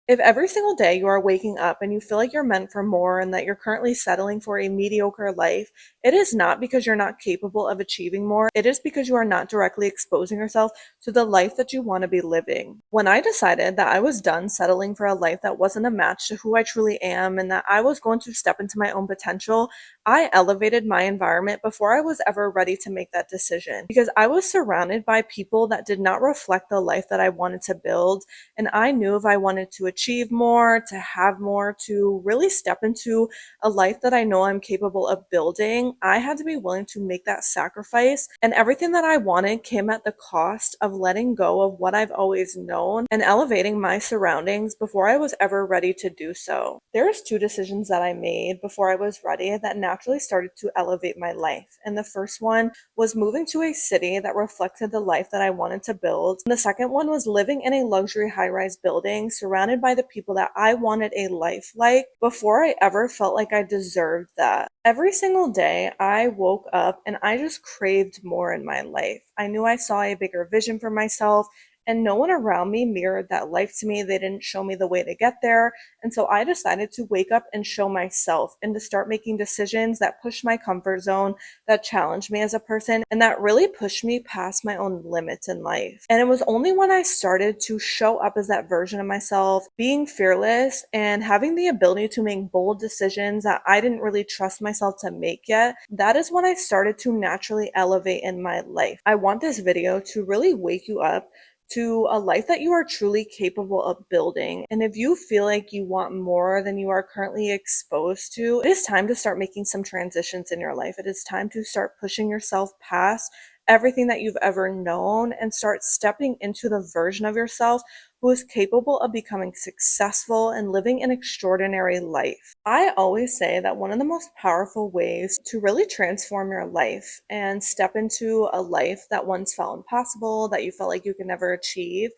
If every single day you are waking up and you feel like you're meant for more and that you're currently settling for a mediocre life, it is not because you're not capable of achieving more. It is because you are not directly exposing yourself to the life that you want to be living. When I decided that I was done settling for a life that wasn't a match to who I truly am and that I was going to step into my own potential, I elevated my environment before I was ever ready to make that decision because I was surrounded by people that did not reflect the life that I wanted to build. And I knew if I wanted to achieve more, to have more, to really step into a life that I know I'm capable of building, I had to be willing to make that sacrifice. And everything that I wanted came at the cost of letting go of what I've always known and elevating my surroundings before I was ever ready to do so. There's two decisions that I made before I was ready that naturally started to elevate my life. And the first one was moving to a city that reflected the life that I wanted to build. And the second one was living in a luxury high-rise building surrounded by the people that I wanted a life like before I ever felt like I deserved that. Every single day, I woke up and I just craved more in my life. I knew I saw a bigger vision for myself, and no one around me mirrored that life to me. They didn't show me the way to get there. And so I decided to wake up and show myself and to start making decisions that push my comfort zone, that challenged me as a person, and that really pushed me past my own limits in life. And it was only when I started to show up as that version of myself, being fearless and having the ability to make bold decisions that I didn't really trust myself to make yet, that is when I started to naturally elevate in my life. I want this video to really wake you up to a life that you are truly capable of building. And if you feel like you want more than you are currently exposed to, it is time to start making some transitions in your life. It is time to start pushing yourself past everything that you've ever known and start stepping into the version of yourself who is capable of becoming successful and living an extraordinary life. I always say that one of the most powerful ways to really transform your life and step into a life that once felt impossible, that you felt like you could never achieve,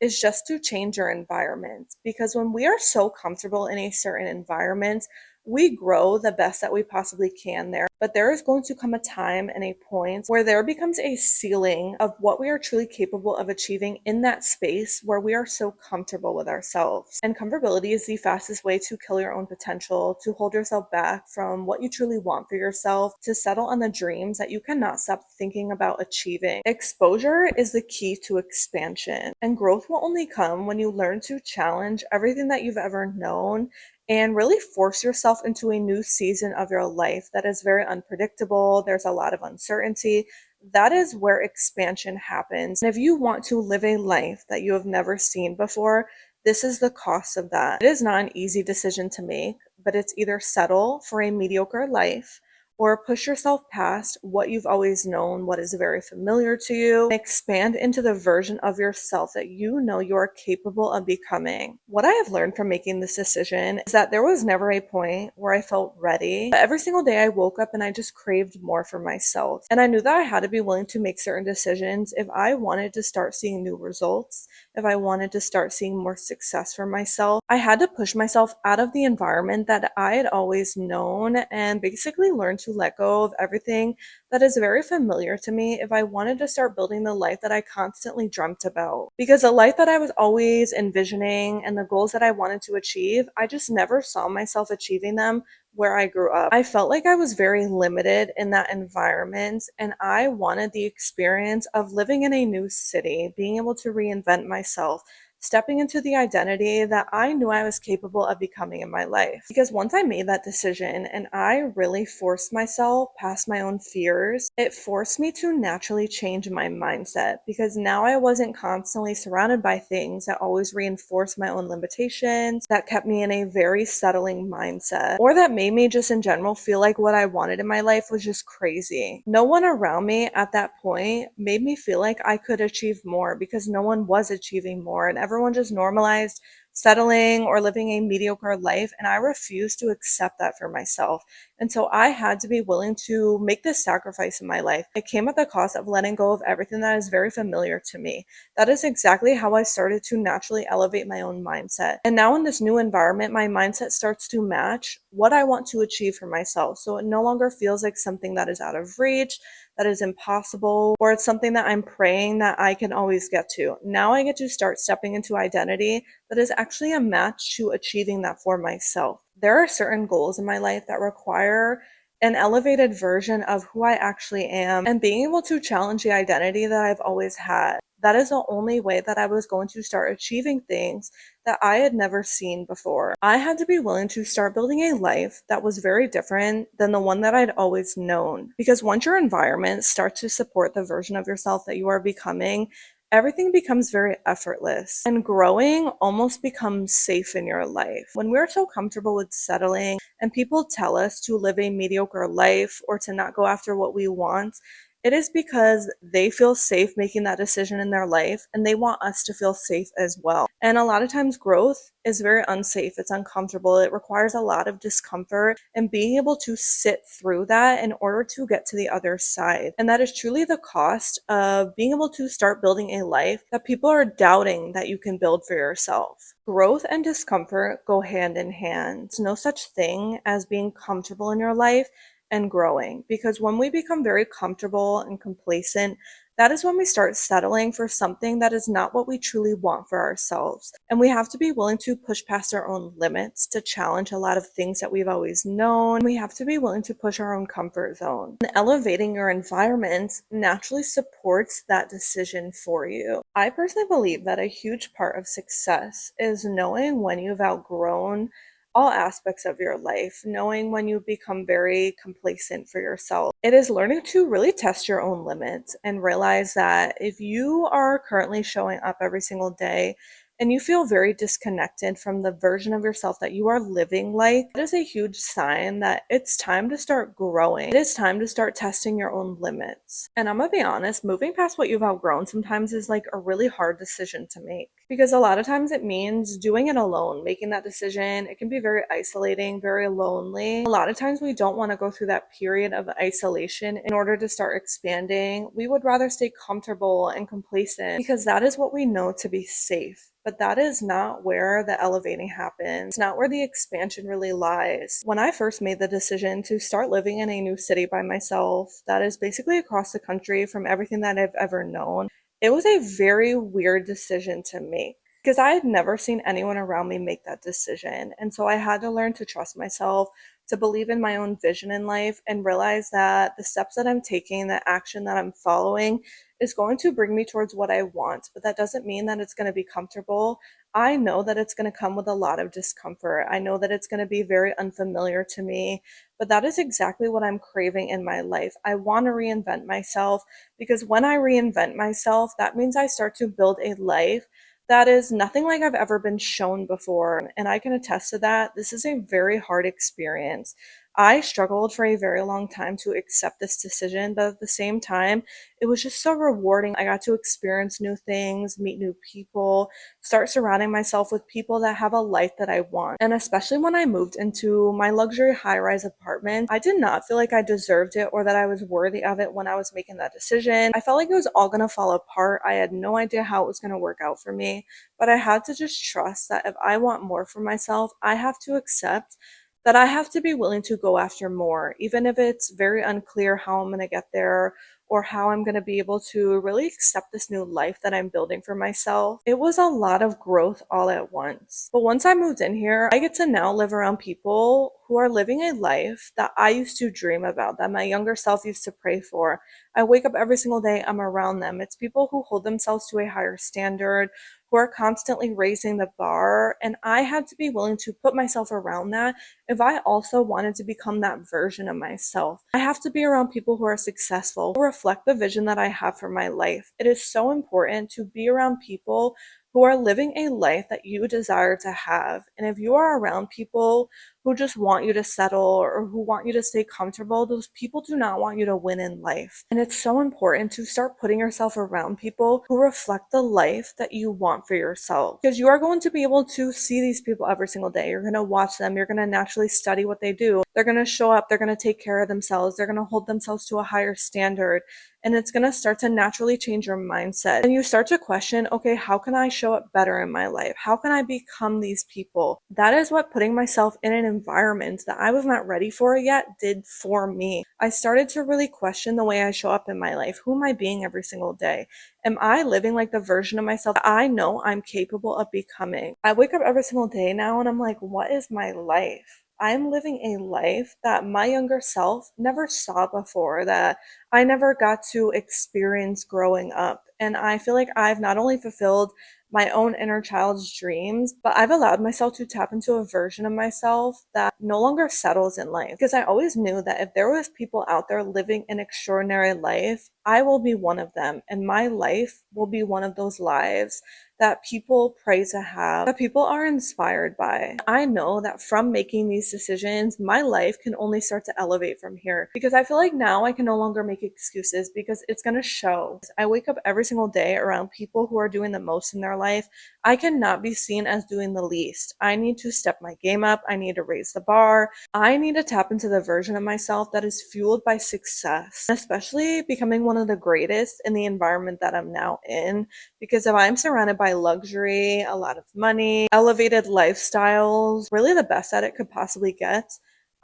is just to change your environment. Because when we are so comfortable in a certain environment, we grow the best that we possibly can there. But there is going to come a time and a point where there becomes a ceiling of what we are truly capable of achieving in that space where we are so comfortable with ourselves. And comfortability is the fastest way to kill your own potential, to hold yourself back from what you truly want for yourself, to settle on the dreams that you cannot stop thinking about achieving. Exposure is the key to expansion, and growth will only come when you learn to challenge everything that you've ever known and really force yourself into a new season of your life that is very unpredictable. There's a lot of uncertainty. That is where expansion happens. And if you want to live a life that you have never seen before, this is the cost of that. It is not an easy decision to make, but it's either settle for a mediocre life or push yourself past what you've always known, what is very familiar to you, and expand into the version of yourself that you know you are capable of becoming. What I have learned from making this decision is that there was never a point where I felt ready. But every single day I woke up and I just craved more for myself. And I knew that I had to be willing to make certain decisions if I wanted to start seeing new results, if I wanted to start seeing more success for myself. I had to push myself out of the environment that I had always known and basically learn to let go of everything that is very familiar to me if I wanted to start building the life that I constantly dreamt about. Because the life that I was always envisioning and the goals that I wanted to achieve, I just never saw myself achieving them where I grew up. I felt like I was very limited in that environment, and I wanted the experience of living in a new city, being able to reinvent myself, stepping into the identity that I knew I was capable of becoming in my life. Because once I made that decision and I really forced myself past my own fears, it forced me to naturally change my mindset because now I wasn't constantly surrounded by things that always reinforced my own limitations, that kept me in a very settling mindset, or that made me just in general feel like what I wanted in my life was just crazy. No one around me at that point made me feel like I could achieve more because no one was achieving more, and everyone just normalized settling or living a mediocre life, and I refused to accept that for myself. And so I had to be willing to make this sacrifice in my life. It came at the cost of letting go of everything that is very familiar to me. That is exactly how I started to naturally elevate my own mindset. And now in this new environment, my mindset starts to match what I want to achieve for myself. So it no longer feels like something that is out of reach, that is impossible, or it's something that I'm praying that I can always get to. Now I get to start stepping into identity that is actually a match to achieving that for myself. There are certain goals in my life that require an elevated version of who I actually am, and being able to challenge the identity that I've always had. That is the only way that I was going to start achieving things that I had never seen before. I had to be willing to start building a life that was very different than the one that I'd always known. Because once your environment starts to support the version of yourself that you are becoming, everything becomes very effortless, and growing almost becomes safe in your life. When we're so comfortable with settling and people tell us to live a mediocre life or to not go after what we want, it is because they feel safe making that decision in their life and they want us to feel safe as well. And a lot of times, growth is very unsafe, it's uncomfortable, it requires a lot of discomfort, and being able to sit through that in order to get to the other side. And that is truly the cost of being able to start building a life that people are doubting that you can build for yourself. Growth and discomfort go hand in hand. There's no such thing as being comfortable in your life and growing, because when we become very comfortable and complacent, that is when we start settling for something that is not what we truly want for ourselves. And we have to be willing to push past our own limits to challenge a lot of things that we've always known. We have to be willing to push our own comfort zone. And elevating your environment naturally supports that decision for you. I personally believe that a huge part of success is knowing when you've outgrown all aspects of your life, knowing when you become very complacent for yourself. It is learning to really test your own limits and realize that if you are currently showing up every single day and you feel very disconnected from the version of yourself that you are living like, it is a huge sign that it's time to start growing. It is time to start testing your own limits. And I'm gonna be honest, moving past what you've outgrown sometimes is like a really hard decision to make, because a lot of times it means doing it alone, making that decision. It can be very isolating, very lonely. A lot of times we don't want to go through that period of isolation in order to start expanding. We would rather stay comfortable and complacent because that is what we know to be safe. But that is not where the elevating happens. It's not where the expansion really lies. When I first made the decision to start living in a new city by myself, that is basically across the country from everything that I've ever known, it was a very weird decision to make because I had never seen anyone around me make that decision. And so I had to learn to trust myself, to believe in my own vision in life, and realize that the steps that I'm taking, the action that I'm following, is going to bring me towards what I want. But that doesn't mean that it's going to be comfortable. I know that it's going to come with a lot of discomfort. I know that it's going to be very unfamiliar to me, but that is exactly what I'm craving in my life. I want to reinvent myself, because when I reinvent myself, that means I start to build a life that is nothing like I've ever been shown before. And I can attest to that. This is a very hard experience. I struggled for a very long time to accept this decision, but at the same time, it was just so rewarding. I got to experience new things, meet new people, start surrounding myself with people that have a life that I want. And especially when I moved into my luxury high-rise apartment, I did not feel like I deserved it or that I was worthy of it when I was making that decision. I felt like it was all gonna fall apart. I had no idea how it was gonna work out for me, but I had to just trust that if I want more for myself, I have to accept that I have to be willing to go after more, even if it's very unclear how I'm going to get there or how I'm going to be able to really accept this new life that I'm building for myself. It was a lot of growth all at once. But once I moved in here, I get to now live around people who are living a life that I used to dream about, that my younger self used to pray for. I wake up every single day, I'm around them. It's people who hold themselves to a higher standard, who are constantly raising the bar, and I had to be willing to put myself around that if I also wanted to become that version of myself. I have to be around people who are successful, who reflect the vision that I have for my life. It is so important to be around people who are living a life that you desire to have. And if you are around people who just want you to settle or who want you to stay comfortable, those people do not want you to win in life. And it's so important to start putting yourself around people who reflect the life that you want for yourself, because you are going to be able to see these people every single day. You're going to watch them. You're going to naturally study what they do. They're going to show up. They're going to take care of themselves. They're going to hold themselves to a higher standard. And it's going to start to naturally change your mindset. And you start to question, okay, how can I show up better in my life? How can I become these people? That is what putting myself in an environments that I was not ready for yet did for me. I started to really question the way I show up in my life. Who am I being every single day? Am I living like the version of myself that I know I'm capable of becoming? I wake up every single day now and I'm like, what is my life? I'm living a life that my younger self never saw before, that I never got to experience growing up. And I feel like I've not only fulfilled my own inner child's dreams, but I've allowed myself to tap into a version of myself that no longer settles in life. Because I always knew that if there was people out there living an extraordinary life, I will be one of them, and my life will be one of those lives that people pray to have, that people are inspired by. I know that from making these decisions, my life can only start to elevate from here, because I feel like now I can no longer make excuses because it's going to show. I wake up every single day around people who are doing the most in their life. I cannot be seen as doing the least. I need to step my game up. I need to raise the bar. I need to tap into the version of myself that is fueled by success, especially becoming one of the greatest in the environment that I'm now in. Because if I'm surrounded by luxury, a lot of money, elevated lifestyles, really the best that it could possibly get,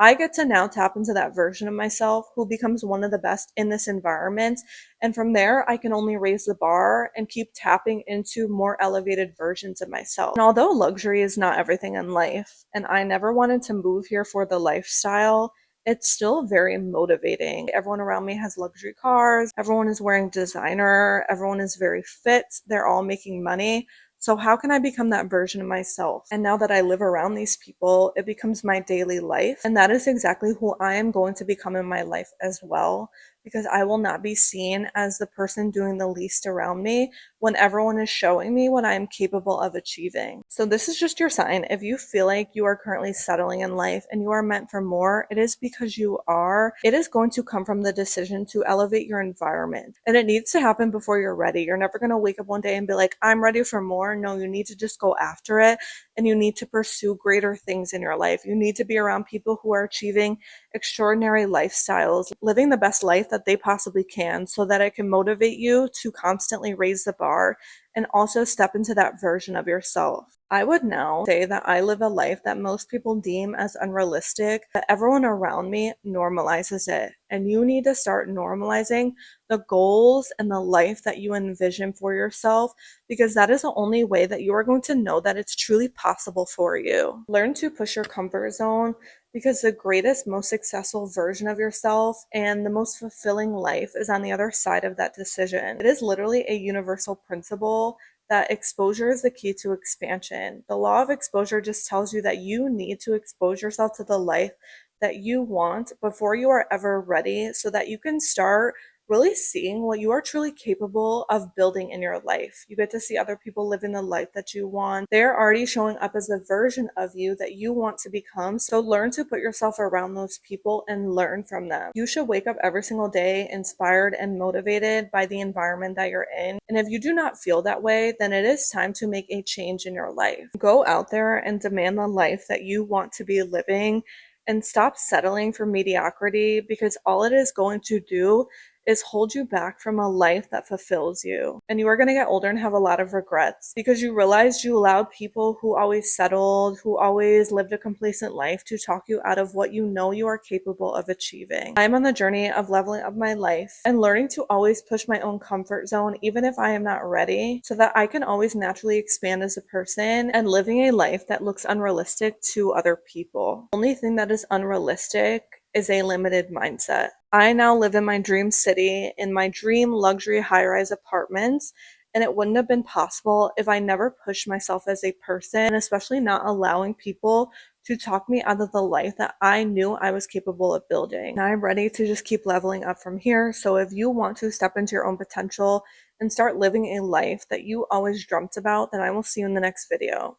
I get to now tap into that version of myself who becomes one of the best in this environment. And from there, I can only raise the bar and keep tapping into more elevated versions of myself. And although luxury is not everything in life, and I never wanted to move here for the lifestyle, it's still very motivating. Everyone around me has luxury cars, everyone is wearing designer, everyone is very fit, they're all making money. So how can I become that version of myself? And now that I live around these people, it becomes my daily life. And that is exactly who I am going to become in my life as well, because I will not be seen as the person doing the least around me when everyone is showing me what I am capable of achieving. So this is just your sign. If you feel like you are currently settling in life and you are meant for more, it is because you are. It is going to come from the decision to elevate your environment. And it needs to happen before you're ready. You're never going to wake up one day and be like, I'm ready for more. No, you need to just go after it, and you need to pursue greater things in your life. You need to be around people who are achieving extraordinary lifestyles, living the best life that they possibly can, so that it can motivate you to constantly raise the bar and also step into that version of yourself. I would now say that I live a life that most people deem as unrealistic, but everyone around me normalizes it. And you need to start normalizing the goals and the life that you envision for yourself, because that is the only way that you are going to know that it's truly possible for you. Learn to push your comfort zone, because the greatest, most successful version of yourself and the most fulfilling life is on the other side of that decision. It is literally a universal principle that exposure is the key to expansion. The law of exposure just tells you that you need to expose yourself to the life that you want before you are ever ready, so that you can start really seeing what you are truly capable of building in your life. You get to see other people living the life that you want. They're already showing up as the version of you that you want to become. So learn to put yourself around those people and learn from them. You should wake up every single day inspired and motivated by the environment that you're in. And if you do not feel that way, then it is time to make a change in your life. Go out there and demand the life that you want to be living, and stop settling for mediocrity, because all it is going to do is hold you back from a life that fulfills you. And you are going to get older and have a lot of regrets, because you realized you allowed people who always settled, who always lived a complacent life, to talk you out of what you know you are capable of achieving. I'm on the journey of leveling up my life and learning to always push my own comfort zone, even if I am not ready, so that I can always naturally expand as a person and living a life that looks unrealistic to other people. The only thing that is unrealistic is a limited mindset. I now live in my dream city, in my dream luxury high-rise apartments, and it wouldn't have been possible if I never pushed myself as a person, and especially not allowing people to talk me out of the life that I knew I was capable of building. Now I'm ready to just keep leveling up from here. So if you want to step into your own potential and start living a life that you always dreamt about, then I will see you in the next video.